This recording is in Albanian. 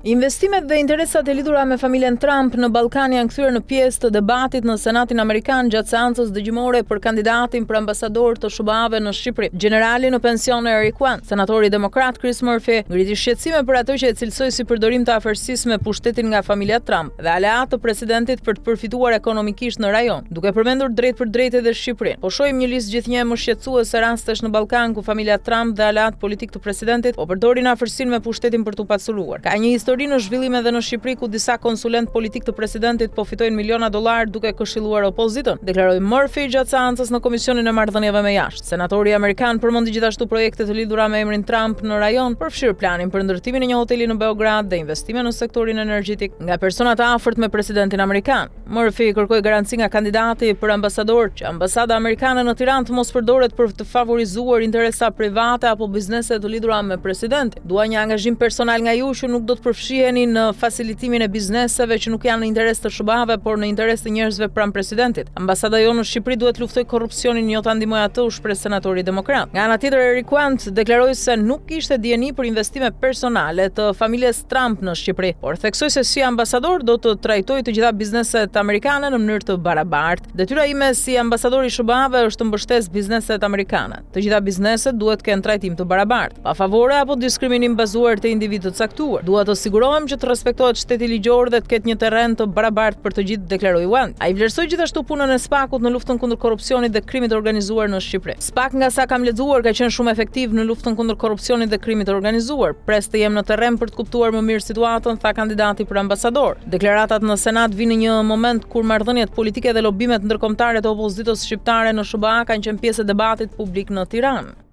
Investimet dhe interesat e lidhura me familjen Trump në Ballkan janë kthyer në pjesë të debatit në Senatin Amerikan gjatë seancës dëgjimore për kandidatin për ambasador të SBA-ve në Shqipëri. Generali në pension Eric Hunt, senatori demokrat Chris Murphy, ngriti shqetësime për atë që e cilësoi si përdorim të afërsisë me pushtetin nga familja Trump dhe aleat të presidentit për të përfituar ekonomikisht në rajon, duke përmendur drejt për drejt edhe Shqipërinë. Po shohim një listë gjithnjë më shqetësuese rastesh në Ballkan ku familja Trump dhe aleat politik të presidentit po përdorin afërsinë me pushtetin për t'u paculuar. Ka një histori në zhvillim edhe në Shqipëri ku disa konsulent politik të presidentit po fitojnë miliona dollar duke këshilluar opozitën, deklaroi Murphy gjatë seancës në Komisionin e Marrëdhënieve me Jashtë. Senatori amerikan përmendi gjithashtu projekte të lidhura me emrin Trump në rajon, përfshir planin për ndërtimin e një hoteli në Beograd dhe investime në sektorin energjetik nga persona të afërt me presidentin amerikan. Murphy kërkoi garanci nga kandidati për ambasador që ambasada amerikane në Tiranë të mos përdoret për të favorizuar interesa private apo biznese të lidhura me presidentin. Dua një angazhim personal nga ju që nuk do të përfshiheni në facilitimin e bizneseve që nuk janë në interes të SBA-ve, por në interes të njerëzve pranë presidentit. Ambasada jonë në Shqipëri duhet luftoj korrupsionin, jo ta ndihmoj atë, u shpreh senatori demokrat. Nga ana tjetër, Eric Hunt deklaroi se nuk kishte dieni për investime personale të familjes Trump në Shqipëri, por theksoi se si ambasador do të trajtojë të gjitha bizneset amerikane në mënyrë të barabartë. Detyra ime si ambasador i SBA-ve është të mbështes bizneset amerikane. Të gjitha bizneset duhet të kenë trajtim të barabartë, pa favore apo diskriminim bazuar te individu të caktuar. Duhet të sigurohem që të respektohet shteti ligjor dhe të ketë një terren të barabartë për të gjithë, deklaroi Hunt. Ai vlerësoi gjithashtu punën e SPAK-ut në luftën kundër korrupsionit dhe krimit të organizuar në Shqipëri. SPAK, nga sa kam lexuar, ka qenë shumë efektiv në luftën kundër korrupsionit dhe krimit të organizuar. Pres të jem në terren për të kuptuar më mirë situatën, tha kandidati për ambasador. Deklaratat në Senat vinë në një moment kur marrëdhëniet politike dhe lobimet ndërkombëtare të opozitës shqiptare në SBA kanë qenë pjesë e debatit publik në Tiranë.